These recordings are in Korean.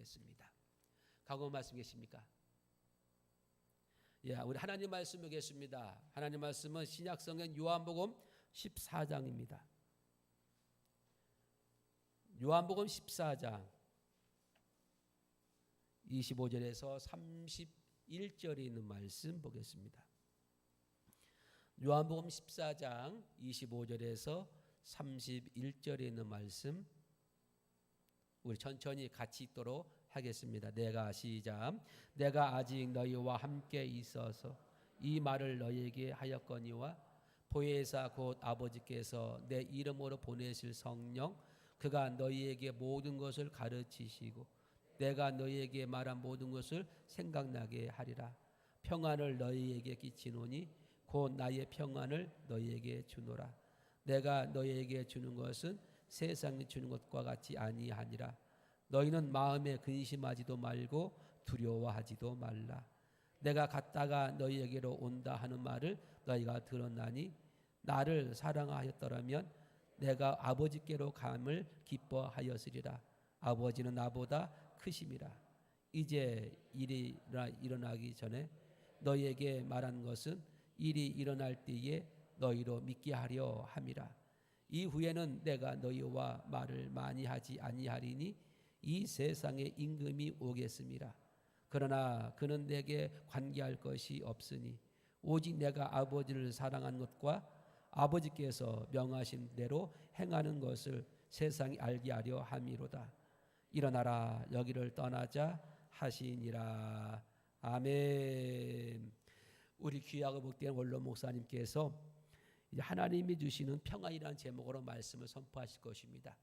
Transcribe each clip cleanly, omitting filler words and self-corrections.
보겠습니다. 강원 말씀 계십니까? 예, 우리 하나님 말씀 보겠습니다. 하나님 말씀은 신약성경 요한복음 14장입니다. 요한복음 14장 25절에서 31절에 있는 말씀 보겠습니다. 요한복음 14장 25절에서 31절에 있는 말씀 우리 천천히 같이 읽도록 하겠습니다. 시작. 내가 아직 너희와 함께 있어서 이 말을 너희에게 하였거니와 보혜사 곧 아버지께서 내 이름으로 보내실 성령 그가 너희에게 모든 것을 가르치시고 내가 너희에게 말한 모든 것을 생각나게 하리라. 평안을 너희에게 끼치노니 곧 나의 평안을 너희에게 주노라. 내가 너희에게 주는 것은 세상이 주는 것과 같이 아니하니라. 너희는 마음에 근심하지도 말고 두려워하지도 말라. 내가 갔다가 너희에게로 온다 하는 말을 너희가 들었나니 나를 사랑하였더라면 내가 아버지께로 감을 기뻐하였으리라. 아버지는 나보다 크심이라. 이제 일이 일어나기 전에 너희에게 말한 것은 일이 일어날 때에 너희로 믿게 하려 함이라. 이후에는 내가 너희와 말을 많이 하지 아니하리니 이 세상에 임금이 오겠음이라. 그러나 그는 내게 관계할 것이 없으니 오직 내가 아버지를 사랑한 것과 아버지께서 명하신 대로 행하는 것을 세상이 알게 하려 함이로다. 일어나라 여기를 떠나자 하시니라. 아멘. 우리 귀하고 복된 원로 목사님께서 하나님이 주시는 평안이라는 제목으로 말씀을 선포하실 것입니다.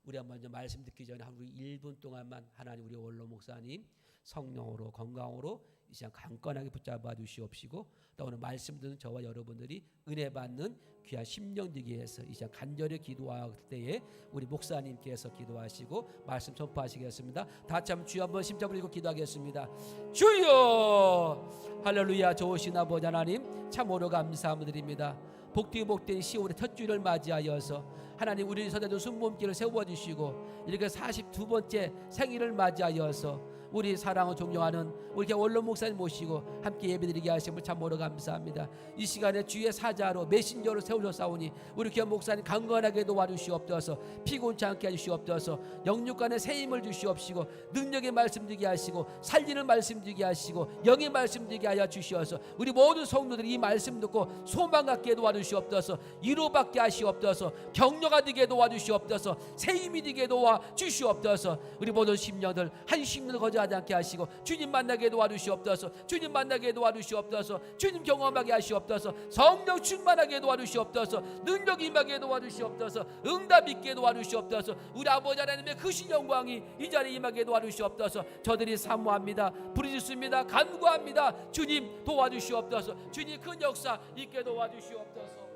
우리가 먼저 말씀 듣기 전에 한 1분 동안만 하나님 우리 원로 목사님 성령으로 건강으로 이 시간 강건하게 붙잡아 주시옵시고 또 오늘 말씀 듣는 저와 여러분들이 은혜 받는 귀한 심령 되기 위해서 이 시간 간절히 기도할 때에 우리 목사님께서 기도하시고 말씀 선포하시겠습니다. 다 같이 한번 주여 한번 심장 부리고 기도하겠습니다. 주여 할렐루야. 좋으신 아버지 하나님 참으로 감사드립니다. 복된 10월의 첫 주일을 맞이하여서 하나님 우리 선대도 순몸길을 세워주시고 이렇게 42번째 생일을 맞이하여서 우리 사랑을 존경하는 우리 원로 목사님 모시고 함께 예배드리게 하심을 참으로 감사합니다. 이 시간에 주의 사자로 메신저로 세우셨사오니 우리 귀한 목사님 강건하게 도와주시옵소서. 피곤치 않게 해주시옵소서. 영육간에 새힘을 주시옵시고 능력의 말씀 드리게 하시고 살리는 말씀 드리게 하시고 영의 말씀 드리게 하여 주시옵소서. 우리 모든 성도들이 이 말씀 듣고 소망 갖게 도와주시옵소서. 위로받게 하시옵소서. 격려가 되게 도와주시옵소서. 새힘이 되게 도와주시옵소서. 우리 모든 심령들 한 심령을 거저 하지 않게 하시고 주님 만나게 도와주시옵소서. 주님 만나게 도와주시옵소서. 주님 경험하게 하시옵소서. 성령 충만하게 도와주시옵소서. 능력 임하게 도와주시옵소서. 응답 있게 도와주시옵소서. 우리 아버지 하나님의 크신 영광이 이 자리에 임하게 도와주시옵소서. 저들이 사모합니다. 부르짖습니다. 간구합니다. 주님 도와주시옵소서. 주님 큰 역사 있게 도와주시옵소서.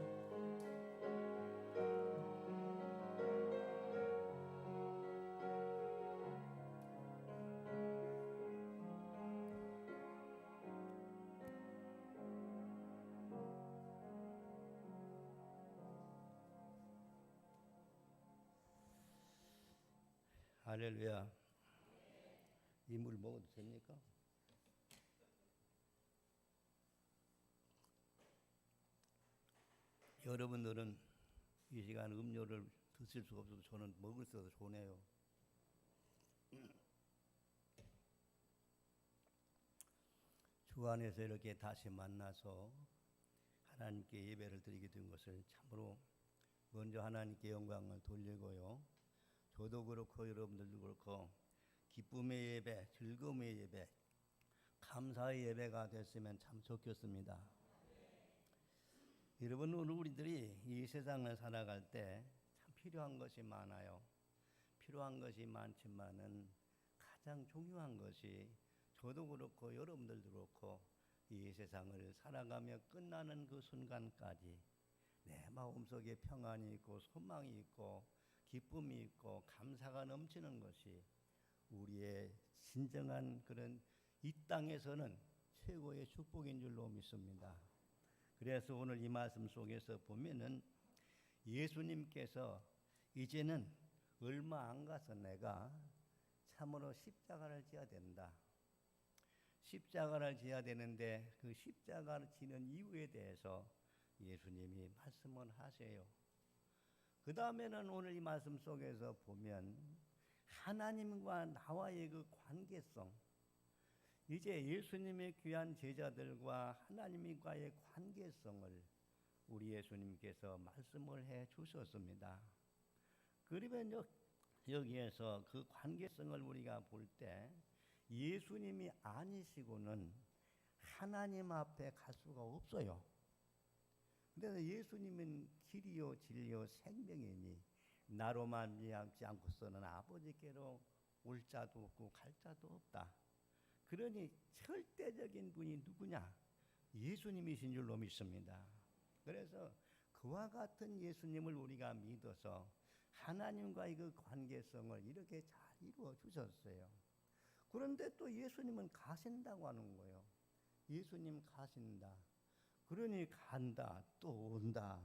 할렐루야. 이 물 먹어도 됩니까? 여러분들은 이 시간 음료를 드실 수 없어도 저는 먹을 수 없어서 좋네요. 주 안에서 이렇게 다시 만나서 하나님께 예배를 드리게 된 것을 참으로 먼저 하나님께 영광을 돌리고요. 저도 그렇고 여러분들도 그렇고 기쁨의 예배, 즐거움의 예배, 감사의 예배가 됐으면 참 좋겠습니다. 여러분, 우리들이 이 세상을 살아갈 때 참 필요한 것이 많아요. 필요한 것이 많지만은 가장 중요한 것이 저도 그렇고 여러분들도 그렇고 이 세상을 살아가며 끝나는 그 순간까지 내 마음속에 평안이 있고 소망이 있고 기쁨이 있고 감사가 넘치는 것이 우리의 진정한 그런 이 땅에서는 최고의 축복인 줄로 믿습니다. 그래서 오늘 이 말씀 속에서 보면은 예수님께서 이제는 얼마 안 가서 내가 참으로 십자가를 져야 된다. 십자가를 져야 되는데 그 십자가를 지는 이유에 대해서 예수님이 말씀을 하세요. 그 다음에는 오늘 이 말씀 속에서 보면 하나님과 나와의 그 관계성, 이제 예수님의 귀한 제자들과 하나님과의 관계성을 우리 예수님께서 말씀을 해 주셨습니다. 그러면 여기에서 그 관계성을 우리가 볼 때 예수님이 아니시고는 하나님 앞에 갈 수가 없어요. 그래서 예수님은 길이요 진리요 생명이니 나로 말미암지 않고서는 아버지께로 올 자도 없고 갈 자도 없다. 그러니 절대적인 분이 누구냐? 예수님이신 줄로 믿습니다. 그래서 그와 같은 예수님을 우리가 믿어서 하나님과의 그 관계성을 이렇게 잘 이루어 주셨어요. 그런데 또 예수님은 가신다고 하는 거예요. 예수님 가신다. 그러니 간다, 또 온다.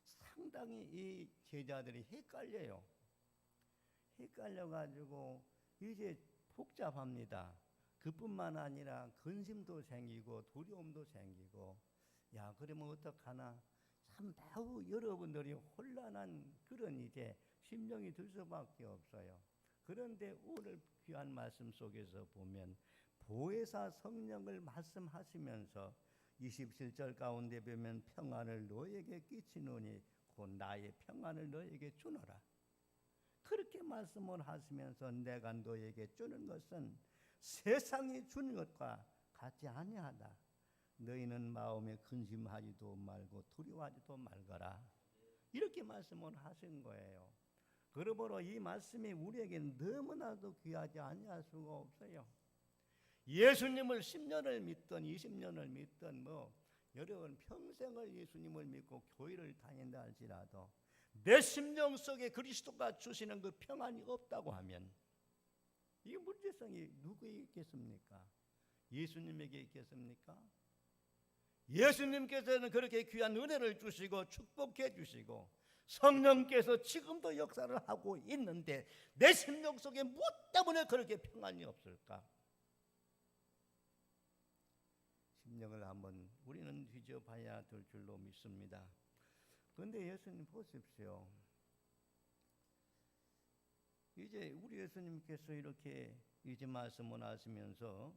상당히 이 제자들이 헷갈려요. 헷갈려가지고 이제 복잡합니다. 그뿐만 아니라 근심도 생기고 두려움도 생기고, 야 그러면 어떡하나, 참 매우 여러분들이 혼란한 그런 이제 심정이 들 수밖에 없어요. 그런데 오늘 귀한 말씀 속에서 보면 보혜사 성령을 말씀하시면서 27절 가운데 보면 평안을 너에게 끼치노니 곧 나의 평안을 너에게 주노라. 그렇게 말씀을 하시면서 내가 너에게 주는 것은 세상이 주는 것과 같지 아니하다. 너희는 마음에 근심하지도 말고 두려워하지도 말거라. 이렇게 말씀을 하신 거예요. 그러므로 이 말씀이 우리에게 너무나도 귀하지 아니할 수가 없어요. 예수님을 10년을 믿던 20년을 믿던 여러분 평생을 예수님을 믿고 교회를 다닌다 할지라도 내 심령 속에 그리스도가 주시는 그 평안이 없다고 하면 이 문제성이 누구에게 있겠습니까? 예수님에게 있겠습니까? 예수님께서는 그렇게 귀한 은혜를 주시고 축복해 주시고 성령께서 지금도 역사를 하고 있는데 내 심령 속에 무엇 때문에 그렇게 평안이 없을까? 심령을 한번 우리는 뒤져봐야 될 줄로 믿습니다. 그런데 예수님 보십시오. 이제 우리 예수님께서 이렇게 이제 말씀을 하시면서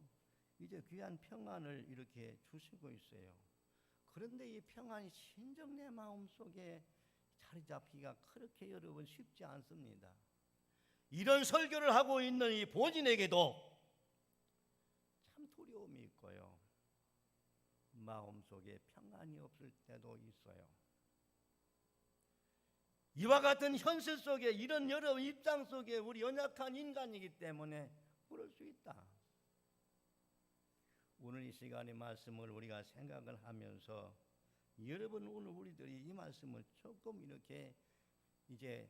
이제 귀한 평안을 이렇게 주시고 있어요. 그런데 이 평안이 진정 내 마음속에 자리 잡기가 그렇게 여러분 쉽지 않습니다. 이런 설교를 하고 있는 이 본인에게도 참 두려움이 있고요. 마음속에 평안이 없을 때도 있어요. 이와 같은 현실 속에 이런 여러 입장 속에 우리 연약한 인간이기 때문에 그럴 수 있다. 오늘 이 시간의 말씀을 우리가 생각을 하면서 여러분 오늘 우리들이 이 말씀을 조금 이렇게 이제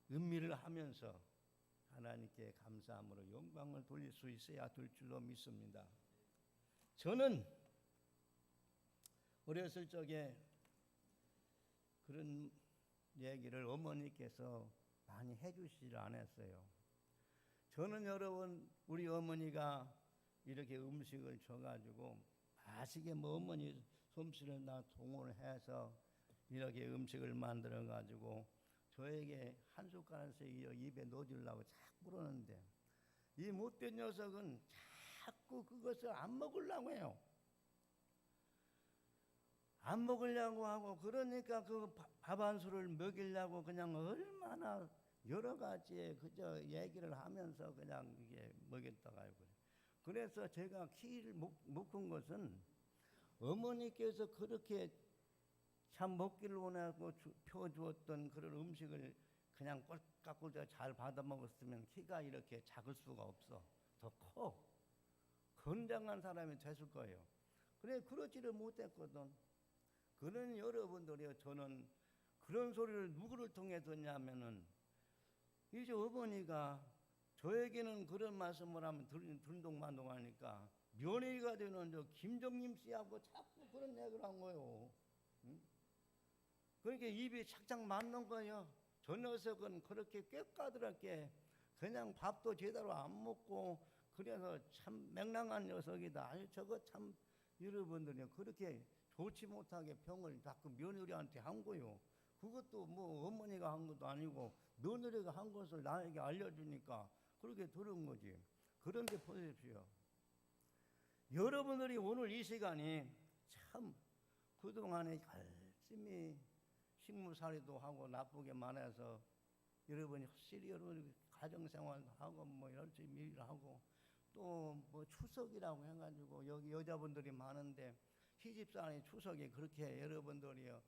음미를 하면서 하나님께 감사함으로 영광을 돌릴 수 있어야 될 줄로 믿습니다. 저는 어렸을 적에 그런 얘기를 어머니께서 많이 해주시질 않았어요. 저는 여러분 우리 어머니가 이렇게 음식을 줘가지고 맛있게 어머니 솜씨를 다 동원해서 이렇게 음식을 만들어가지고 저에게 한 숟가락씩 입에 넣어주려고 자꾸 그러는데 이 못된 녀석은 자꾸 그것을 안 먹으려고 해요. 안 먹으려고 하고 그러니까 그 밥 한 술을 먹이려고 그냥 얼마나 여러 가지의 그저 얘기를 하면서 그냥 이게 먹였다가 그래. 그래서 제가 키를 묶은 것은 어머니께서 그렇게 참 먹기를 원하고 펴주었던 그런 음식을 그냥 꼴깍꼴깍 잘 받아 먹었으면 키가 이렇게 작을 수가 없어. 더 커. 건장한 사람이 됐을 거예요. 그래 그러지를 못했거든. 그런 여러분들이요. 저는 그런 소리를 누구를 통해 듣냐면은 이제 어머니가 저에게는 그런 말씀을 하면 들동만동하니까 며느리가 되는 저 김정림 씨하고 자꾸 그런 얘기를 한 거예요. 응? 그러니까 입이 착착 맞는 거예요. 저 녀석은 그렇게 꾀까다롭게 그냥 밥도 제대로 안 먹고 그래서 참 맹랑한 녀석이다. 아니 저거 참 여러분들이 그렇게 좋지 못하게 병을 자꾸 며느리한테 한 거요. 그것도 뭐 어머니가 한 것도 아니고 며느리가 한 것을 나에게 알려주니까 그렇게 들은 거지. 그런데 보십시오. 여러분들이 오늘 이 시간이 참 그동안에 열심히 식물살이도 하고 나쁘게 말해서 여러분이 확실히 여러분 가정생활도 하고 뭐 열심히 일하고 또 뭐 추석이라고 해가지고 여기 여자분들이 많은데 시집살이 추석에 그렇게 여러분들이요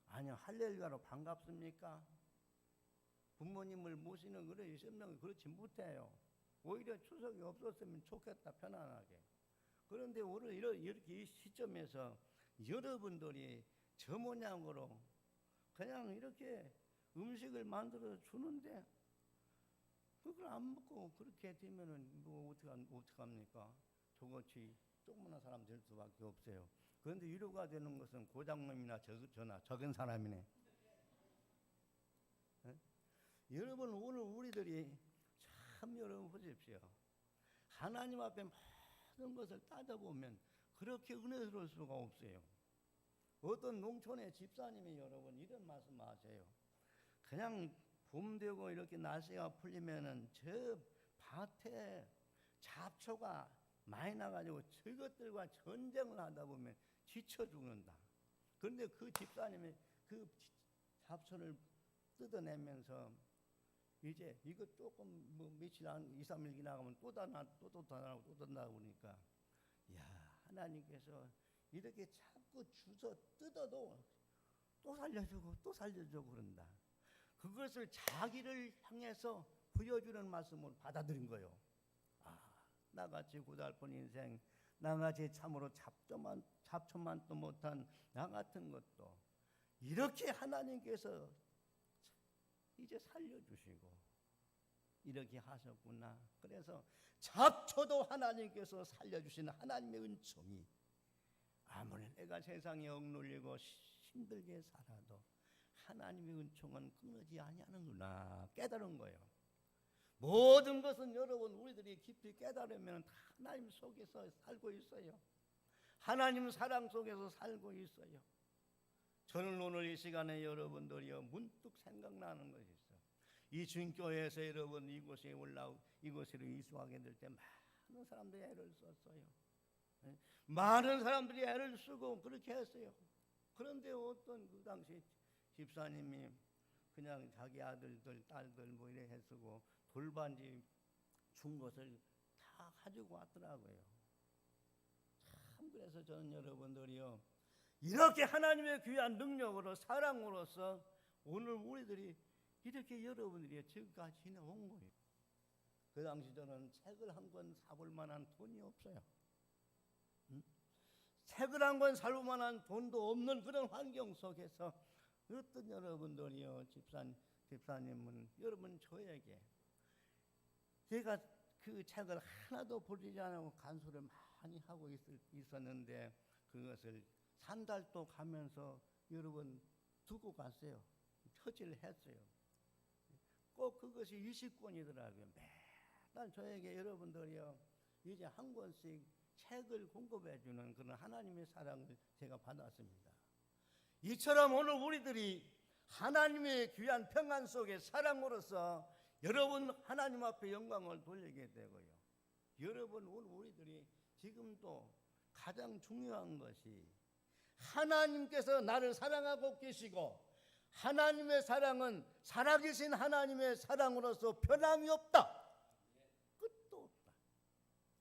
아니요 할렐루야로 반갑습니까? 부모님을 모시는 그래 있으면 그렇지 못해요. 오히려 추석이 없었으면 좋겠다 편안하게. 그런데 오늘 이렇게 이 시점에서 여러분들이 저 모양으로 그냥 이렇게 음식을 만들어 주는데 그걸 안 먹고 그렇게 되면은 뭐 어떡합니까? 저같이 조그마한 사람 될 수밖에 없어요. 그런데 위로가 되는 것은 고장놈이나 저나 적은 사람이네. 네? 여러분 오늘 우리들이 참 여러분 보십시오. 하나님 앞에 모든 것을 따져보면 그렇게 은혜스러울 수가 없어요. 어떤 농촌의 집사님이 여러분 이런 말씀하세요. 그냥 봄 되고 이렇게 날씨가 풀리면은 저 밭에 잡초가 많이 나가지고 저것들과 전쟁을 하다 보면 지쳐 죽는다. 그런데 그 집사님이 그 잡초를 뜯어내면서 이제 이거 조금 뭐 며칠 한 2, 3일 지나가면 또 나고 그러니까 야 하나님께서 이렇게 자꾸 주워 뜯어도 또 살려주고 그런다. 그것을 자기를 향해서 부여주는 말씀을 받아들인 거예요. 아, 나같이 고달픈 인생, 나같이 참으로 잡초만도 못한 나 같은 것도 이렇게 하나님께서 이제 살려주시고 이렇게 하셨구나. 그래서 잡초도 하나님께서 살려주시는 하나님의 은총이 아무리 내가 세상에 억눌리고 힘들게 살아도 하나님의 은총은 끊어지 아니하는구나 깨달은 거예요. 모든 것은 여러분 우리들이 깊이 깨달으면 다 하나님 속에서 살고 있어요. 하나님 사랑 속에서 살고 있어요. 저는 오늘 이 시간에 여러분들이요 문득 생각나는 것이 있어요. 이 주님교회에서 여러분 이곳으로 이수하게 될 때 많은 사람들이 애를 썼어요. 많은 사람들이 애를 쓰고 그렇게 했어요. 그런데 어떤 그 당시 집사님이 그냥 자기 아들들 딸들 뭐 이래 해쓰고 돌반지 준 것을 다 가지고 왔더라고요. 참 그래서 저는 여러분들이요 이렇게 하나님의 귀한 능력으로 사랑으로서 오늘 우리들이 이렇게 여러분들이 지금까지 지내온 거예요. 그 당시 저는 책을 한 권 사볼 만한 돈이 없어요. 책을 한 권 살 만한 돈도 없는 그런 환경 속에서 어떤 여러분들이요 집사님은 여러분 저에게 제가 그 책을 하나도 보지 않고 간수를 많이 하고 있었는데 그것을 산달도 가면서 여러분 두고 갔어요. 처치를 했어요. 꼭 그것이 20권이더라고요. 매달 저에게 여러분들이요 이제 한 권씩 책을 공급해 주는 그런 하나님의 사랑을 제가 받았습니다. 이처럼 오늘 우리들이 하나님의 귀한 평안 속에 사랑으로서 여러분 하나님 앞에 영광을 돌리게 되고요. 여러분 오늘 우리들이 지금도 가장 중요한 것이 하나님께서 나를 사랑하고 계시고 하나님의 사랑은 살아계신 하나님의 사랑으로서 변함이 없다. 끝도 없다.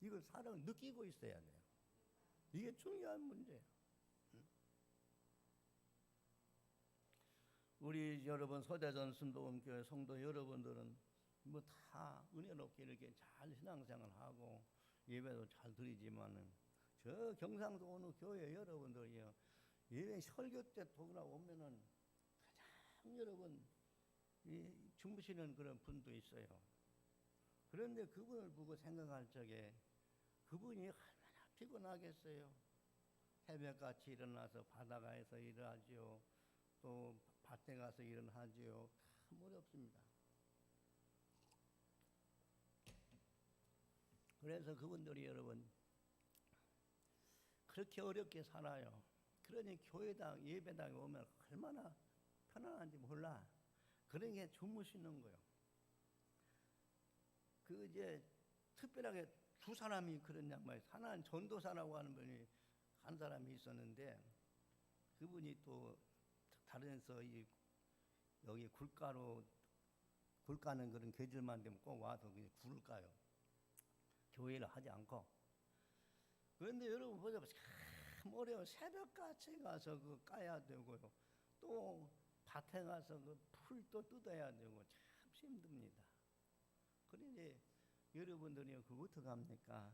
이걸 사랑을 느끼고 있어야 돼요. 이게 중요한 문제예요. 우리 여러분 소대전 순복음교회 성도 여러분들은 뭐 다 은혜롭게 이렇게 잘 신앙생활하고 예배도 잘 드리지만은 저 경상도 어느 교회 여러분들이요 예배 설교 때 돌아오면은 가장 여러분 주무시는 그런 분도 있어요. 그런데 그분을 보고 생각할 적에 그분이 얼마나 피곤하겠어요. 새벽같이 일어나서 바닷가에서 일을 하지요. 또 밭에 가서 일을 하지요. 참 어렵습니다. 그래서 그분들이 여러분 그렇게 어렵게 살아요. 그러니 교회당 예배당에 오면 얼마나 편안한지 몰라. 그런 게 주무시는 거예요. 그 이제 특별하게 두 사람이 그런 양말, 하나는 전도사라고 하는 분이 한 사람이 있었는데 그분이 또 다른 데서 여기 굴 까는 그런 계절만 되면 꼭 와서 그냥 굴을 까요. 교회를 하지 않고. 그런데 여러분 보자, 참 어려워. 새벽같이 가서 그 까야 되고요. 또 밭에 가서 그 풀도 뜯어야 되고 참 힘듭니다. 그런데 여러분들이 그거 어떡합니까?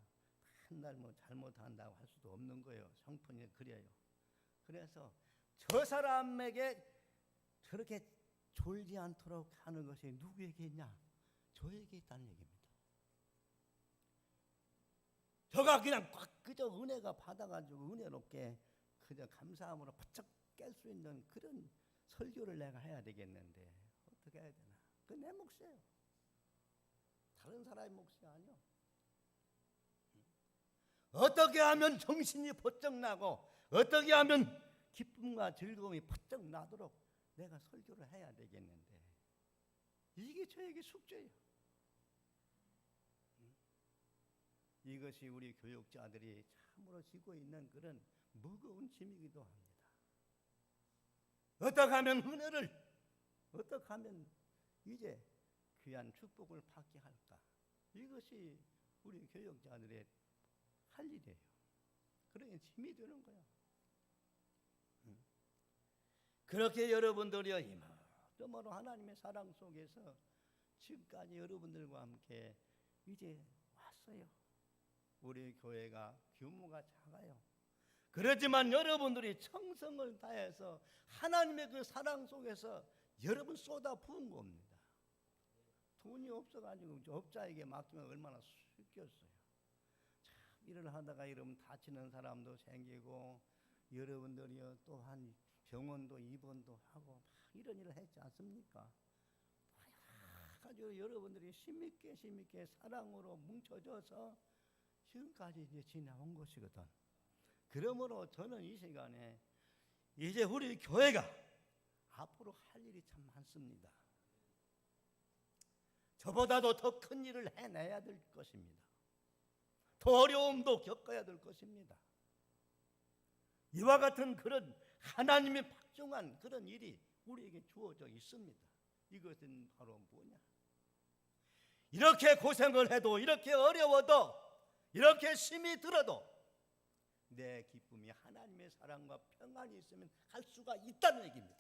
한날 뭐 잘못한다고 할 수도 없는 거예요. 성품이 그래요. 그래서 저 사람에게 저렇게 졸지 않도록 하는 것이 누구에게 있냐? 저에게 있다는 얘기입니다. 저가 그냥 그저 은혜가 받아가지고 은혜롭게 그저 감사함으로 바짝 깰 수 있는 그런 설교를 내가 해야 되겠는데 어떻게 해야 되나? 그 내 몫이에요. 다른 사람의 몫이 아니요. 어떻게 하면 정신이 번쩍 나고 어떻게 하면 기쁨과 즐거움이 번쩍 나도록 내가 설교를 해야 되겠는데 이게 저에게 숙제예요. 이것이 우리 교육자들이 참으로 지고 있는 그런 무거운 짐이기도 합니다. 어떻게 하면 은혜를, 어떻게 하면 이제 귀한 축복을 받게 할까? 이것이 우리 교육자들의 할 일이에요. 그러니 짐이 되는 거야. 그렇게 여러분들이요 이모저모로 하나님의 사랑 속에서 지금까지 여러분들과 함께 이제 왔어요. 우리 교회가 규모가 작아요. 그렇지만 여러분들이 청성을 다해서 하나님의 그 사랑 속에서 여러분 쏟아 부은 겁니다. 돈이 없어가지고 업자에게 맡기면 얼마나 쉽겠어요. 참 일을 하다가 여러분 다치는 사람도 생기고 여러분들이요 또한 병원도 입원도 하고 막 이런 일을 했지 않습니까? 가지고 여러분들이 힘있게 사랑으로 뭉쳐져서 지금까지 이제 지나온 것이거든. 그러므로 저는 이 시간에 이제 우리 교회가 앞으로 할 일이 참 많습니다. 저보다도 더 큰 일을 해내야 될 것입니다. 더 어려움도 겪어야 될 것입니다. 이와 같은 그런 하나님의 박중한 그런 일이 우리에게 주어져 있습니다. 이것은 바로 뭐냐? 이렇게 고생을 해도 이렇게 어려워도 이렇게 심히 들어도 내 기쁨이 하나님의 사랑과 평안이 있으면 할 수가 있다는 얘기입니다.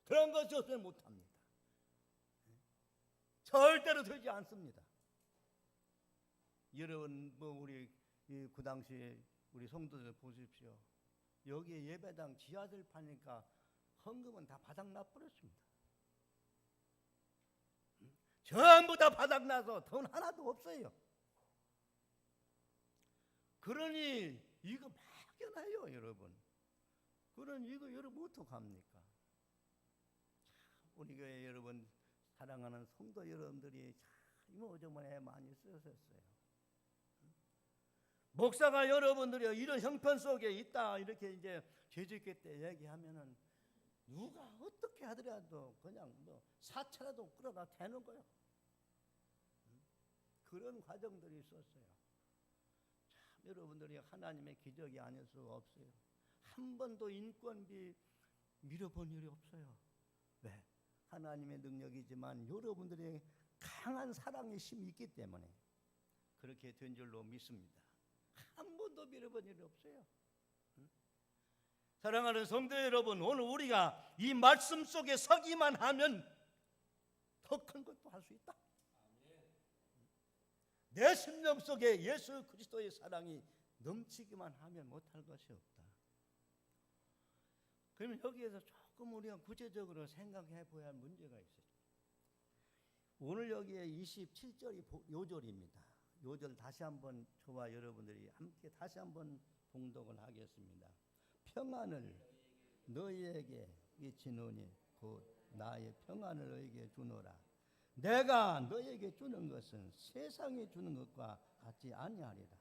그런 것이 없으면 못합니다. 절대로 되지 않습니다. 여러분 우리 그 당시에 우리 성도들 보십시오. 여기에 예배당 지하들 파니까 헌금은 다 바닥나 버렸습니다. 전부 다 바닥나서 돈 하나도 없어요. 그러니 이거 막연해요, 여러분. 그러니 이거 여러분 어떡합니까? 우리 교회 여러분 사랑하는 성도 여러분들이 참 이모저모에 많이 쓰셨어요. 목사가 여러분들이 이런 형편 속에 있다 이렇게 이제 재직회 때 얘기하면은 누가 어떻게 하더라도 그냥 뭐 사차라도 끌어다 대는 거예요. 그런 과정들이 있었어요. 참 여러분들이 하나님의 기적이 아닐 수가 없어요. 한 번도 인건비 밀어본 일이 없어요. 왜? 하나님의 능력이지만 여러분들의 강한 사랑의 힘이 있기 때문에 그렇게 된 줄로 믿습니다. 한 번도 밀어본 일이 없어요. 사랑하는 성도 여러분, 오늘 우리가 이 말씀 속에 서기만 하면 더 큰 것도 할 수 있다. 내 심령 속에 예수 그리스도의 사랑이 넘치기만 하면 못할 것이 없다. 그러면 여기에서 조금 우리가 구체적으로 생각해 봐야 할 문제가 있어요. 오늘 여기에 27절이 요절입니다. 요절 다시 한번 저와 여러분들이 함께 다시 한번 봉독을 하겠습니다. 평안을 너희에게 이치노니 곧 나의 평안을 너희에게 주노라. 내가 너에게 주는 것은 세상에 주는 것과 같지 아니하리라.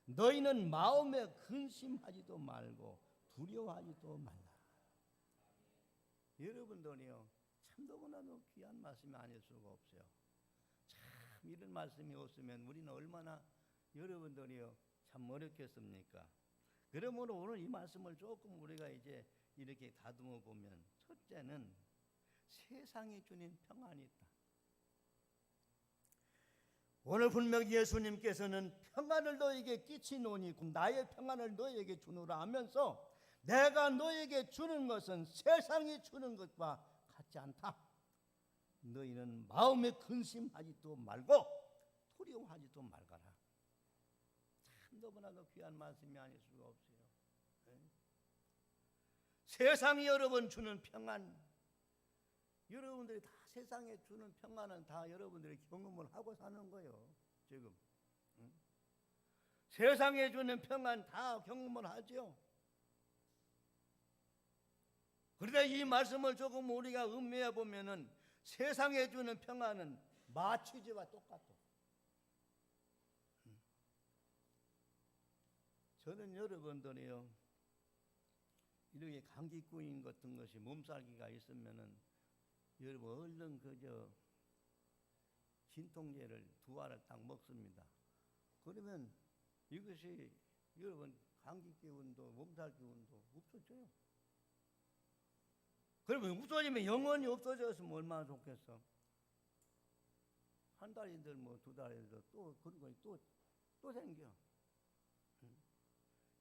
너희는 마음에 근심하지도 말고 두려워하지도 말라. 여러분들이요, 참 너무나도 귀한 말씀이 아닐 수가 없어요. 참 이런 말씀이 없으면 우리는 얼마나 여러분들이요 참 어렵겠습니까? 그러므로 오늘 이 말씀을 조금 우리가 이제 이렇게 다듬어 보면, 첫째는 세상이 주는 평안이 있다. 오늘 분명히 예수님께서는 평안을 너에게 끼치노니 나의 평안을 너에게 주노라 하면서, 내가 너에게 주는 것은 세상이 주는 것과 같지 않다. 너희는 마음에 근심하지도 말고 두려워하지도 말거라. 참 너무나도 귀한 말씀이 아닐 수가 없어요. 세상이 여러분 주는 평안, 여러분들이 다 세상에 주는 평안은 다 여러분들이 경험을 하고 사는 거예요. 지금 세상에 주는 평안 다 경험을 하죠. 그런데 이 말씀을 조금 우리가 음미해 보면은 세상에 주는 평안은 마취제와 똑같아. 저는 여러분들이요, 이렇게 감기꾼 같은 것이 몸살기가 있으면은 여러분 얼른 그저 진통제를 2알을 딱 먹습니다. 그러면 이것이 여러분 감기 기운도 몸살 기운도 없어져요. 그러면 없어지면 영원히 없어졌으면 얼마나 좋겠어. 한 달이든 뭐 2달이든 또 그런 거 또 생겨.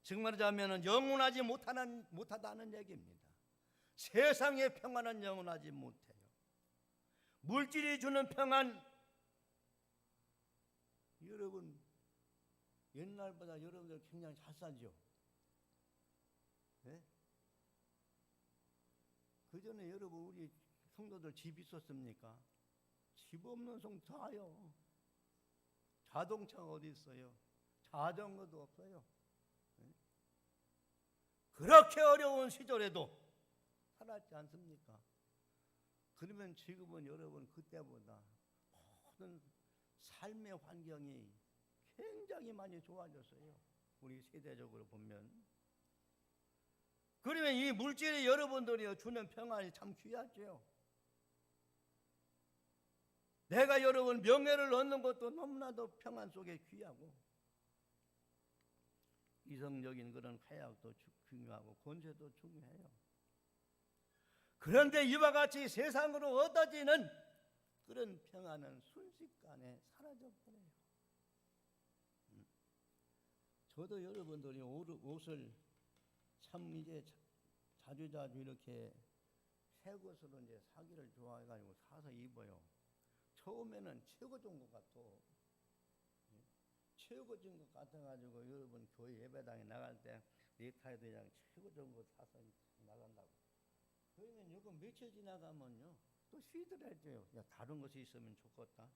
정말하자면은 영원하지 못하다는 얘기입니다. 세상의 평안은 영원하지 못해요. 물질이 주는 평안, 여러분 옛날보다 여러분들 굉장히 잘 살죠. 네? 그 전에 여러분 우리 성도들 집 있었습니까? 집 없는 성도 다요. 자동차가 어디 있어요? 자전거도 없어요. 네? 그렇게 어려운 시절에도 살았지 않습니까? 그러면 지금은 여러분 그때보다 모든 삶의 환경이 굉장히 많이 좋아졌어요. 우리 세대적으로 보면. 그러면 이 물질이 여러분들이 주는 평안이 참 귀하죠. 내가 여러분 명예를 얻는 것도 너무나도 평안 속에 귀하고, 이성적인 그런 쾌락도 중요하고 권세도 중요해요. 그런데 이와 같이 세상으로 얻어지는 그런 평안은 순식간에 사라져버려요. 저도 여러분들이 옷을 참 이제 자주자주 이렇게 새 것으로 이제 사기를 좋아해가지고 사서 입어요. 처음에는 최고 좋은 것 같아. 최고 좋은 것 같아가지고 여러분 교회 예배당에 나갈 때 넥타이도 그냥 최고 좋은 거 사서 나간다고. 그러면 요거 며칠 지나가면요 또 시들해져요. 야, 다른 것이 있으면 좋겠다.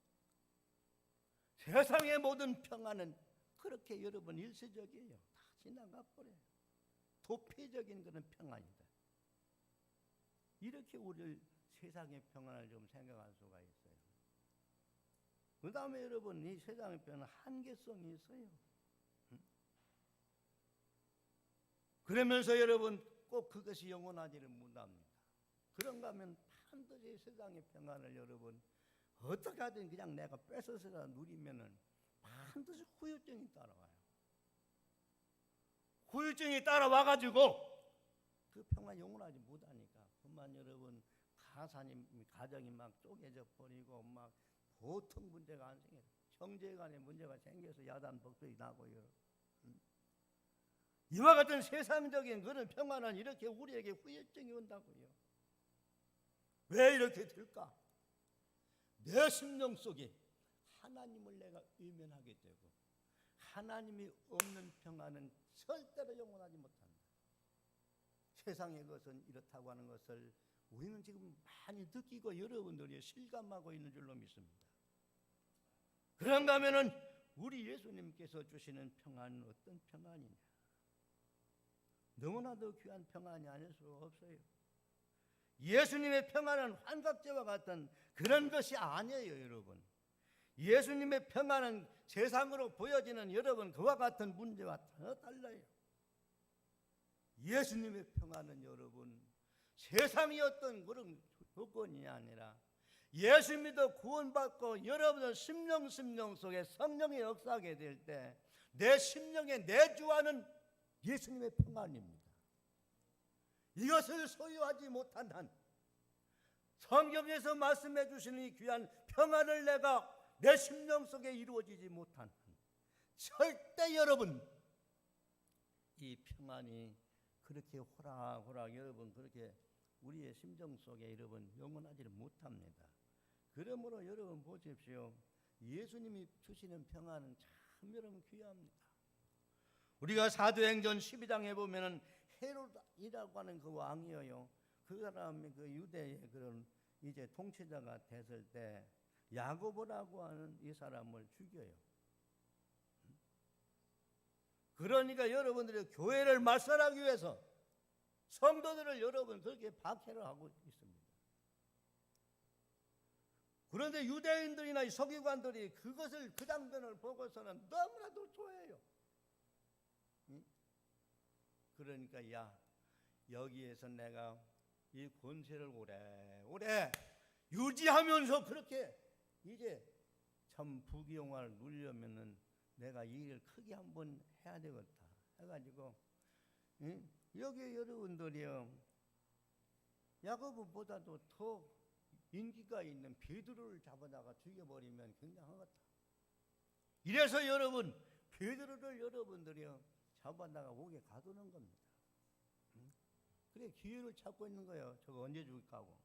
세상의 모든 평안은 그렇게 여러분 일시적이에요. 다 지나가 버려요. 도피적인 그런 평안이다. 이렇게 우리 세상의 평안을 좀 생각할 수가 있어요. 그 다음에 여러분 이 세상의 평안은 한계성이 있어요. 그러면서 여러분 꼭 그것이 영원하지를 못합니다. 그런가 하면 반드시 세상의 평안을 여러분 어떻게 하든 그냥 내가 뺏어서 누리면은 반드시 후유증이 따라와요. 후유증이 따라와가지고 그 평안 영원하지 못하니까 그만 여러분 가정이 막 쪼개져 버리고 막 보통 문제가 안 생겨요. 형제간에 문제가 생겨서 야단 복돌이 나고요. 이와 같은 세상적인 그런 평안은 이렇게 우리에게 후유증이 온다고요. 왜 이렇게 될까? 내 심령 속에 하나님을 내가 의면하게 되고 하나님이 없는 평안은 절대로 영원하지 못한다. 세상의 것은 이렇다고 하는 것을 우리는 지금 많이 느끼고 여러분들이 실감하고 있는 줄로 믿습니다. 그런가 하면은 우리 예수님께서 주시는 평안은 어떤 평안이냐? 너무나도 귀한 평안이 아닐 수 없어요. 예수님의 평안은 환각제와 같은 그런 것이 아니에요, 여러분. 예수님의 평안은 세상으로 보여지는 여러분 그와 같은 문제와 더 달라요. 예수님의 평안은 여러분 세상이 어떤 그런 조건이 아니라 예수 믿어 구원받고 여러분의 심령 속에 성령이 역사하게 될 때 내 심령에 내주하는 예수님의 평안입니다. 이것을 소유하지 못한 한 성경에서 말씀해 주시는 이 귀한 평안을 내가 내 심령 속에 이루어지지 못한 한 절대 여러분 이 평안이 그렇게 호락호락 여러분 그렇게 우리의 심정 속에 여러분 영원하지를 못합니다. 그러므로 여러분 보십시오. 예수님이 주시는 평안은 참 여러분 귀합니다. 우리가 사도행전 12장에 보면은 헤롯이라고 하는 그 왕이에요. 그 사람이 그 유대의 그런 이제 통치자가 됐을 때 야고보라고 하는 이 사람을 죽여요. 그러니까 여러분들이 교회를 말살하기 위해서 성도들을 여러분 그렇게 박해를 하고 있습니다. 그런데 유대인들이나 서기관들이 그것을 그 장면을 보고서는 너무나도 좋아해요. 그러니까 야 여기에서 내가 이 권세를 오래 유지하면서 그렇게 이제 참 부귀영화를 누리려면은 내가 이 일을 크게 한번 해야 되겠다 해가지고 여기 여러분들이요 야고보보다도 더 인기가 있는 베드로를 잡아다가 죽여버리면 굉장하겠다. 이래서 여러분 베드로를 여러분들이요 잡아다가 목에 가두는 겁니다. 그래 기회를 찾고 있는 거예요. 저거 언제 죽을까 하고.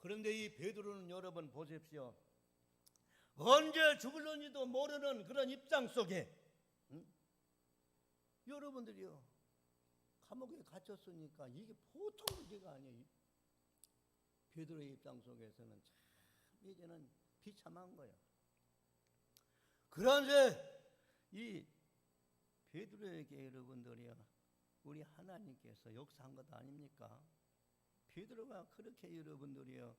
그런데 이 베드로는 여러분 보십시오. 언제 죽을런지도 모르는 그런 입장 속에 여러분들이요 감옥에 갇혔으니까 이게 보통 문제가 아니에요. 베드로의 입장 속에서는 참 이제는 비참한 거예요. 그런데 이 베드로에게 여러분들이요 우리 하나님께서 역사한 것 아닙니까? 베드로가 그렇게 여러분들이요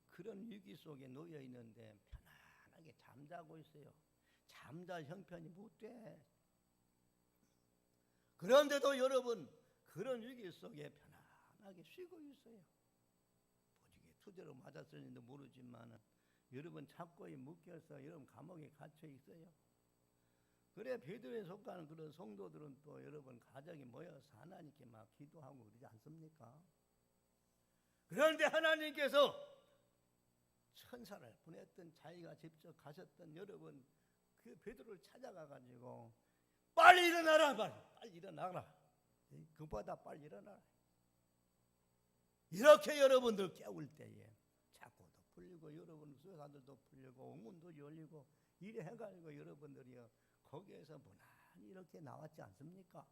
그런 위기 속에 놓여 있는데 편안하게 잠자고 있어요. 잠잘 형편이 못 돼. 그런데도 여러분 그런 위기 속에 편안하게 쉬고 있어요. 보직에 투대로 맞았을지도 모르지만 여러분 착고에 묶여서 여러분 감옥에 갇혀 있어요. 그래 베드로에 속하는 그런 성도들은 또 여러분 가정이 모여서 하나님께 막 기도하고 그러지 않습니까? 그런데 하나님께서 천사를 보냈던 자기가 직접 가셨던 여러분 그 베드로를 찾아가 가지고 빨리 일어나라 빨리 일어나라 그보다 빨리 일어나라 이렇게 여러분들 깨울 때에 착고도 풀리고 여러분 수사들도 풀리고 옥문도 열리고 이래 해가지고 여러분들이요 거기에서 무난히 이렇게 나왔지 않습니까?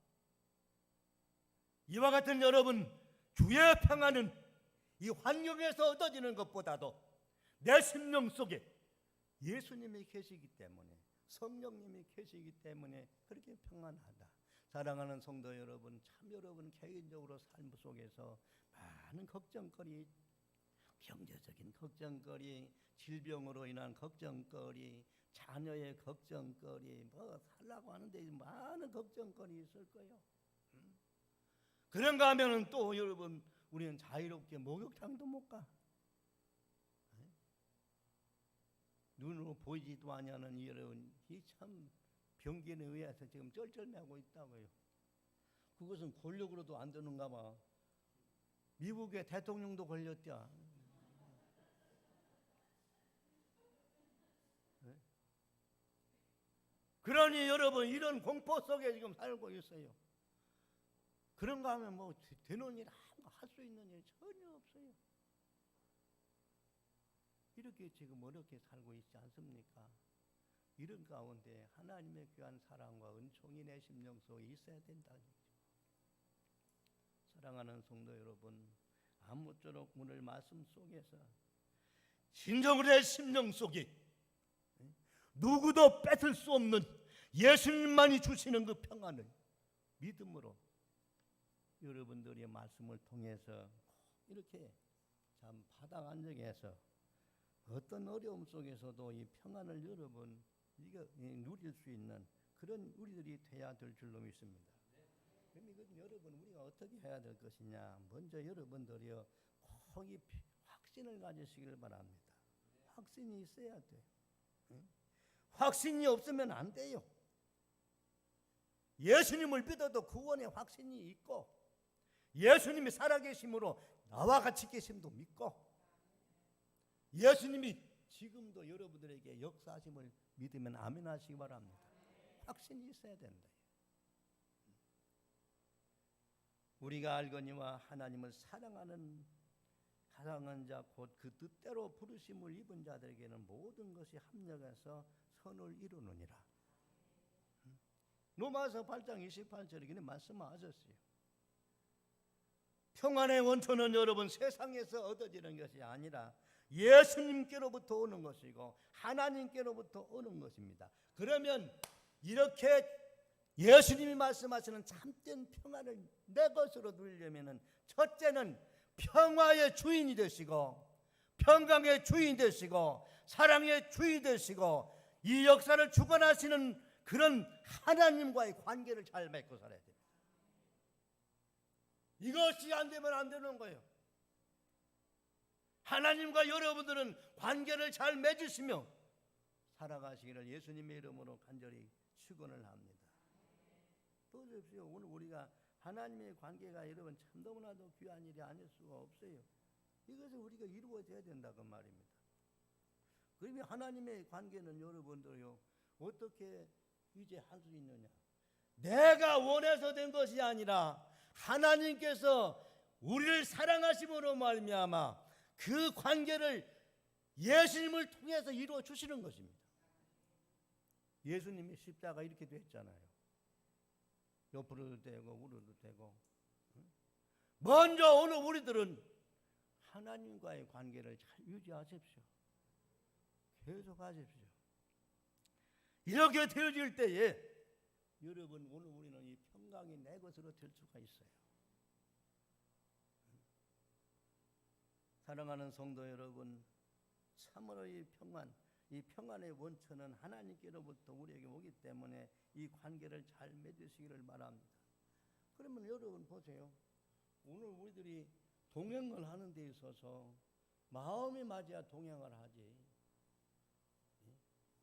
이와 같은 여러분 주의 평안은 이 환경에서 얻어지는 것보다도 내 심령 속에 예수님이 계시기 때문에 성령님이 계시기 때문에 그렇게 평안하다. 사랑하는 성도 여러분 참 여러분 개인적으로 삶 속에서 많은 걱정거리 경제적인 걱정거리 질병으로 인한 걱정거리 자녀의 걱정거리 뭐 살라고 하는데 많은 걱정거리 있을 거예요. 그런가 하면은 또 여러분 우리는 자유롭게 목욕탕도 못 가. 눈으로 보이지도 않냐는 여러분 이 참 병균에 의해서 지금 쩔쩔매고 있다고요. 그것은 권력으로도 안 되는가 봐. 미국의 대통령도 걸렸대야. 그러니 여러분 이런 공포 속에 지금 살고 있어요. 그런가 하면 뭐 되는 일 할 수 있는 일 전혀 없어요. 이렇게 지금 어렵게 살고 있지 않습니까? 이런 가운데 하나님의 귀한 사랑과 은총이 내 심령 속에 있어야 된다는 거죠. 사랑하는 성도 여러분 아무쪼록 오늘 말씀 속에서 진정으로 내 심령 속에 누구도 뺏을 수 없는 예수님만이 주시는 그 평안을 믿음으로 여러분들의 말씀을 통해서 이렇게 참 바닥 안정해서 어떤 어려움 속에서도 이 평안을 여러분 누릴 수 있는 그런 우리들이 돼야 될 줄로 믿습니다. 그럼 이건 여러분 우리가 어떻게 해야 될 것이냐? 먼저 여러분들이요 꼭 이 확신을 가지시길 바랍니다. 확신이 있어야 돼. 응? 확신이 없으면 안 돼요. 예수님을 믿어도 구원의 확신이 있고 예수님이 살아계심으로 나와 같이 계심도 믿고 예수님이 지금도 여러분들에게 역사하심을 믿으면 아멘 하시기 바랍니다. 확신이 있어야 된다. 우리가 알거니와 하나님을 사랑하는 자 곧 그 뜻대로 부르심을 입은 자들에게는 모든 것이 합력해서 선을 이루느니라. 로마서 8장 28절에 그냥 말씀하셨어요. 평안의 원천은 여러분 세상에서 얻어지는 것이 아니라 예수님께로부터 오는 것이고 하나님께로부터 오는 것입니다. 그러면 이렇게 예수님이 말씀하시는 참된 평안을 내 것으로 누리려면 첫째는 평화의 주인이 되시고 평강의 주인이 되시고 사랑의 주인이 되시고 이 역사를 주관하시는 그런 하나님과의 관계를 잘 맺고 살아야 됩니다. 이것이 안 되면 안 되는 거예요. 하나님과 여러분들은 관계를 잘 맺으시며 살아가시기를 예수님의 이름으로 간절히 축원을 합니다. 보십시오. 오늘 우리가 하나님의 관계가 여러분 참 너무나도 귀한 일이 아닐 수가 없어요. 이것을 우리가 이루어져야 된다 그 말입니다. 그러면 하나님의 관계는 여러분들요 어떻게 이제 할 수 있느냐? 내가 원해서 된 것이 아니라 하나님께서 우리를 사랑하심으로 말미암아 그 관계를 예수님을 통해서 이루어 주시는 것입니다. 예수님이 십자가 이렇게 됐잖아요. 옆으로도 되고 우로도 되고. 먼저 오늘 우리들은 하나님과의 관계를 잘 유지하십시오. 계속 하십시오. 이렇게 되어질 때에 여러분 오늘 우리는 이 평강이 내 것으로 될 수가 있어요. 사랑하는 성도 여러분, 참으로 이 평안의 원천은 하나님께로부터 우리에게 오기 때문에 이 관계를 잘 맺으시기를 바랍니다. 그러면 여러분 보세요. 오늘 우리들이 동행을 하는 데 있어서 마음이 맞아야 동행을 하지.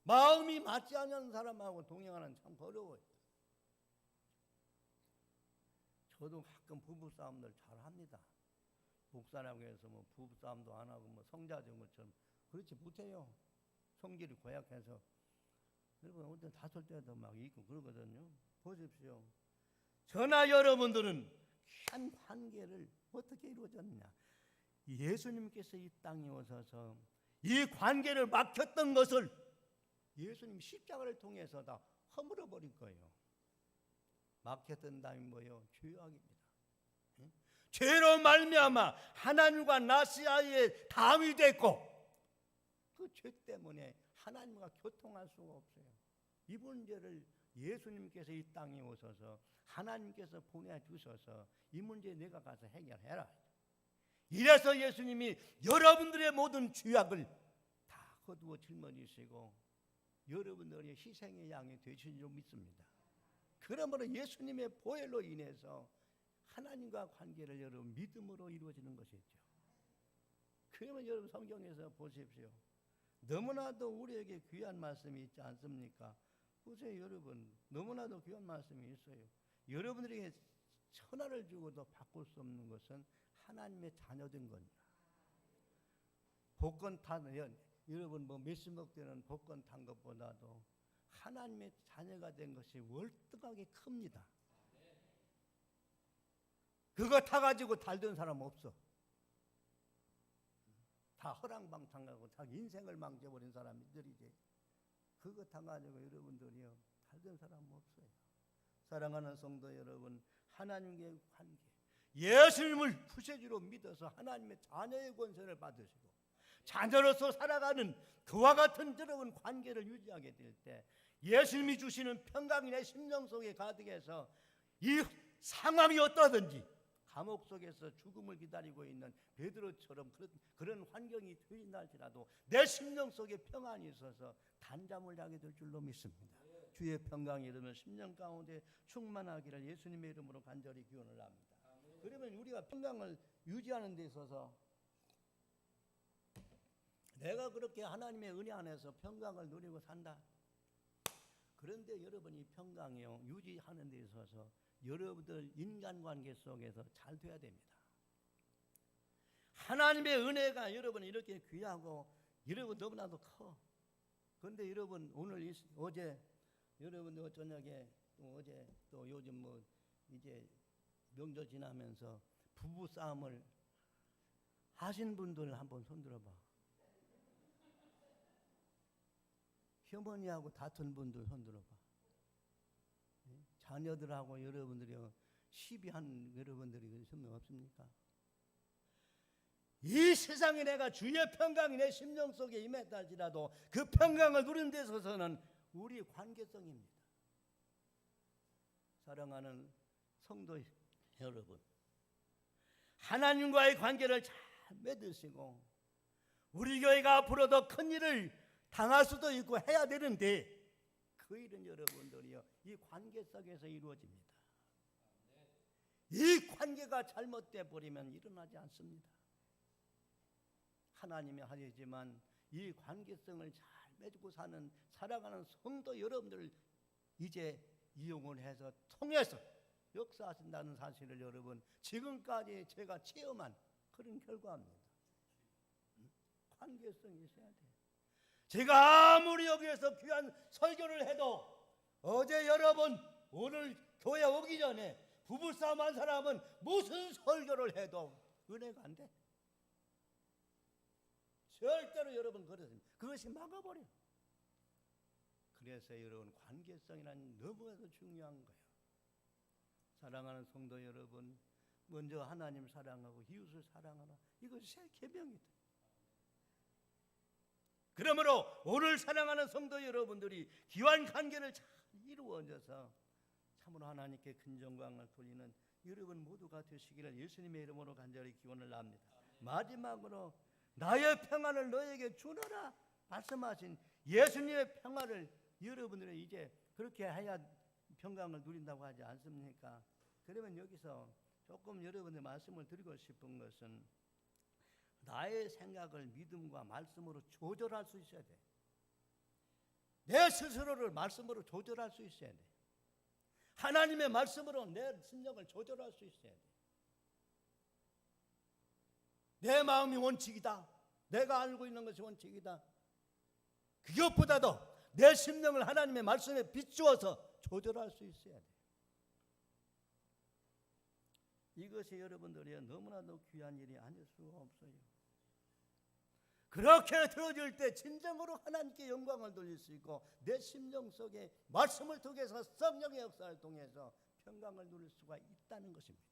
마음이 맞지 않는 사람하고 동행하는 참 어려워요. 저도 가끔 부부싸움들 잘 합니다. 목사라고 해서 뭐 부부싸움도 안 하고 뭐 성자된 것처럼 그렇지 못해요. 성질이 고약해서 여러분 어떤 다툴 때도 막 있고 그러거든요. 보십시오. 저나 여러분들은 귀한 관계를 어떻게 이루어졌느냐? 예수님께서 이 땅에 오셔서 이 관계를 막혔던 것을 예수님 십자가를 통해서 다 허물어 버린 거예요. 막혔던 다음에 뭐예요? 죄악입니다. 죄로 말미암아 하나님과 나 사이에 담이 됐고 그 죄 때문에 하나님과 교통할 수가 없어요. 이 문제를 예수님께서 이 땅에 오셔서 하나님께서 보내주셔서 이 문제 내가 가서 해결해라. 이래서 예수님이 여러분들의 모든 죄악을 다 거두어 짊어지시고 여러분들의 희생의 양이 되신 줄 믿습니다. 그러므로 예수님의 보혈로 인해서 하나님과 관계를 여러분 믿음으로 이루어지는 것이죠. 그러면 여러분 성경에서 보십시오. 너무나도 우리에게 귀한 말씀이 있지 않습니까? 보세요 여러분. 너무나도 귀한 말씀이 있어요. 여러분들에게 천하를 주고도 바꿀 수 없는 것은 하나님의 자녀된 겁니다. 복권 타는 여러분 뭐 몇십억 되는 복권 탄 것보다도 하나님의 자녀가 된 것이 월등하게 큽니다. 그거 타가지고 달던 사람 없어. 다 허랑방탕하고 자기 인생을 망쳐버린 사람들이지. 그거 타가지고 여러분들이요 달던 사람 없어요. 사랑하는 성도 여러분, 하나님과의 관계, 예수님을 구세주로 믿어서 하나님의 자녀의 권세를 받으시고 자녀로서 살아가는 그와 같은 여러분 관계를 유지하게 될 때 예수님이 주시는 평강이 내 심령 속에 가득해서 이 상황이 어떠든지 감옥 속에서 죽음을 기다리고 있는 베드로처럼 그런 환경이 되어진다 할지라도 내 심령 속에 평안이 있어서 단잠을 자게 될 줄로 믿습니다. 주의 평강이 이르면 심령 가운데 충만하기를 예수님의 이름으로 간절히 기원을 합니다. 그러면 우리가 평강을 유지하는 데 있어서 내가 그렇게 하나님의 은혜 안에서 평강을 누리고 산다. 그런데 여러분이 평강이요 유지하는 데 있어서 여러분들 인간관계 속에서 잘 돼야 됩니다. 하나님의 은혜가 여러분 이렇게 귀하고 여러분 너무나도 커. 그런데 여러분 오늘 어제 여러분 저녁에 또 어제 또 요즘 뭐 이제 명절 지나면서 부부 싸움을 하신 분들 한번 손들어봐. 시어머니하고 다툰 분들 손들어봐. 자녀들하고 여러분들이 시비한 여러분들이 있으면 없습니까? 이 세상에 내가 주의 평강이 내 심령 속에 임했다 할지라도 그 평강을 누리는 데 있어서는 우리 관계성입니다. 사랑하는 성도 여러분, 하나님과의 관계를 잘 맺으시고 우리 교회가 앞으로 더 큰 일을 당할 수도 있고 해야 되는데 그 일은 여러분들이요 이 관계 속에서 이루어집니다. 이 관계가 잘못돼 버리면 일어나지 않습니다. 하나님이 하시지만 이 관계성을 잘 맺고 사는 살아가는 성도 여러분들 이제 이용을 해서 통해서 역사하신다는 사실을 여러분 지금까지 제가 체험한 그런 결과입니다. 관계성이 있어야 돼요. 제가 아무리 여기에서 귀한 설교를 해도 어제 여러분 오늘 교회 오기 전에 부부싸움 한 사람은 무슨 설교를 해도 은혜가 안 돼. 절대로 여러분 그렇습니다. 그것이 막아버려. 그래서 여러분 관계성이란 너무나도 중요한 거예요. 사랑하는 성도 여러분, 먼저 하나님 사랑하고 이웃을 사랑하라. 이것이 새 계명이다. 그러므로 오늘 사랑하는 성도 여러분들이 귀한 관계를 잘 이루어져서 참으로 하나님께 큰 영광을 돌리는 여러분 모두가 되시기를 예수님의 이름으로 간절히 기원을 합니다. 마지막으로 나의 평안을 너에게 주노라 말씀하신 예수님의 평안을 여러분들이 이제 그렇게 해야 평강을 누린다고 하지 않습니까? 그러면 여기서 조금 여러분들 말씀을 드리고 싶은 것은 나의 생각을 믿음과 말씀으로 조절할 수 있어야 돼. 내 스스로를 말씀으로 조절할 수 있어야 돼. 하나님의 말씀으로 내 심령을 조절할 수 있어야 돼. 내 마음이 원칙이다. 내가 알고 있는 것이 원칙이다. 그것보다도 내 심령을 하나님의 말씀에 비추어서 조절할 수 있어야 돼. 이것이 여러분들이 너무나도 귀한 일이 아닐 수가 없어요. 그렇게 되어질 때 진정으로 하나님께 영광을 돌릴 수 있고 내 심령 속에 말씀을 통해서 성령의 역사를 통해서 평강을 누릴 수가 있다는 것입니다.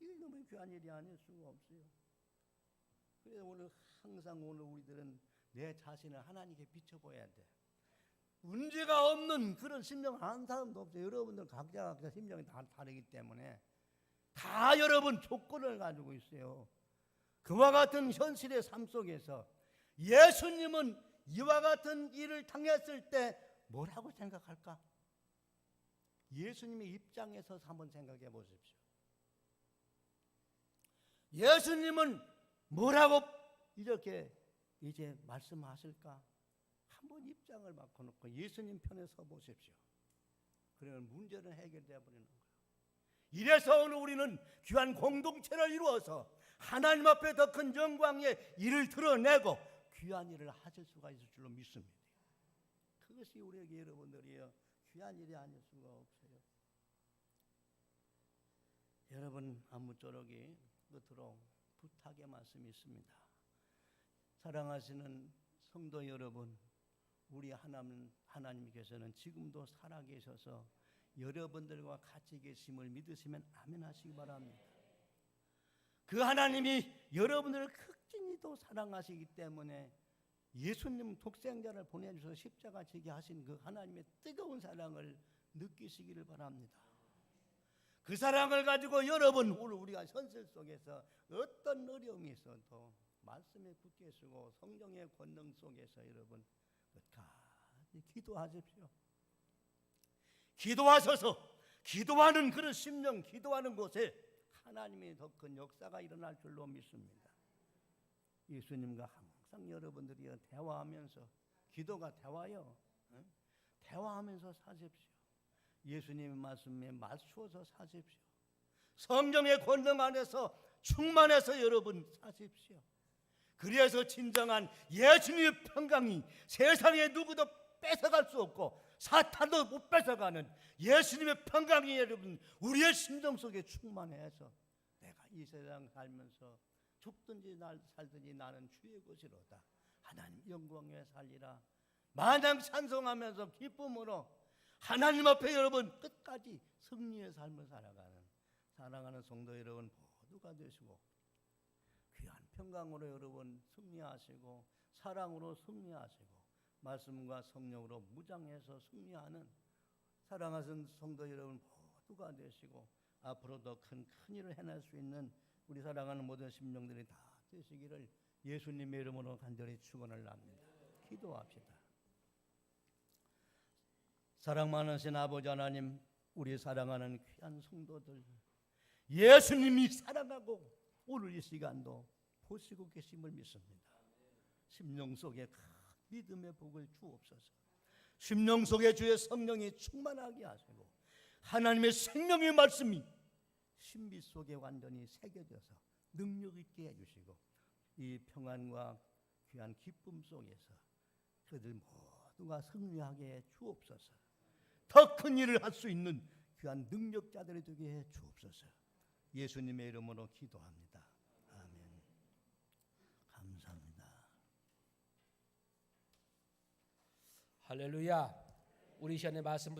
이게 너무 귀한 일이 아닐 수가 없어요. 그래서 오늘 항상 오늘 우리들은 내 자신을 하나님께 비춰보아야 돼. 문제가 없는 그런 심령 한 사람도 없어요. 여러분들 각자 심령이 다 다르기 때문에 다 여러분 조건을 가지고 있어요. 그와 같은 현실의 삶 속에서 예수님은 이와 같은 일을 당했을 때 뭐라고 생각할까? 예수님의 입장에서 한번 생각해 보십시오. 예수님은 뭐라고 이렇게 이제 말씀하실까? 한번 입장을 바꿔놓고 예수님 편에 서 보십시오. 그러면 문제는 해결되어 버리는 거예요. 이래서 오늘 우리는 귀한 공동체를 이루어서 하나님 앞에 더 큰 영광의 일을 드러내고 귀한 일을 하실 수가 있을 줄로 믿습니다. 그것이 우리에게 여러분들이요 귀한 일이 아닐 수가 없어요. 여러분 아무쪼록이 끝으로 부탁의 말씀이 있습니다. 사랑하시는 성도 여러분, 우리 하나님께서는 지금도 살아계셔서 여러분들과 같이 계심을 믿으시면 아멘 하시기 바랍니다. 그 하나님이 여러분들을 극진히도 사랑하시기 때문에 예수님 독생자를 보내주셔서 십자가 지게 하신 그 하나님의 뜨거운 사랑을 느끼시기를 바랍니다. 그 사랑을 가지고 여러분 우리가 현실 속에서 어떤 어려움이 있어도 말씀에 굳게 서고 성령의 권능 속에서 여러분 끝까지 기도하십시오. 기도하셔서 기도하는 그런 심령, 기도하는 곳에 하나님의 더 큰 역사가 일어날 줄로 믿습니다. 예수님과 항상 여러분들이 대화하면서, 기도가 대화요, 대화하면서 사십시오. 예수님의 말씀에 맞추어서 사십시오. 성령의 권능 안에서 충만해서 여러분 사십시오. 그래서 진정한 예수님의 평강이 세상에 누구도 뺏어갈 수 없고 사탄도 못 뺏어가는 예수님의 평강이 여러분 우리의 심정 속에 충만해서 내가 이 세상 살면서 죽든지 살든지 나는 주의 것이로다, 하나님 영광에 살리라, 마냥 찬송하면서 기쁨으로 하나님 앞에 여러분 끝까지 승리의 삶을 살아가는 사랑하는 성도 여러분 모두가 되시고 귀한 평강으로 여러분 승리하시고 사랑으로 승리하시고 말씀과 성령으로 무장해서 승리하는 사랑하는 성도 여러분 모두가 되시고 앞으로도 큰 일을 해낼 수 있는 우리 사랑하는 모든 심령들이 다 되시기를 예수님의 이름으로 간절히 축원을 합니다. 기도합시다. 사랑 많으신 아버지 하나님, 우리 사랑하는 귀한 성도들 예수님이 사랑하고 오늘 이 시간도 보시고 계심을 믿습니다. 심령 속에 큰 믿음의 복을 주옵소서. 심령 속에 주의 성령이 충만하게 하시고 하나님의 생명의 말씀이 신비 속에 완전히 새겨져서 능력 있게 해주시고 이 평안과 귀한 기쁨 속에서 그들 모두가 승리하게 해 주옵소서. 더 큰 일을 할 수 있는 귀한 능력자들이 되게 해 주옵소서. 예수님의 이름으로 기도합니다. 아멘. 감사합니다. 할렐루야. 우리 시간에 말씀 붙여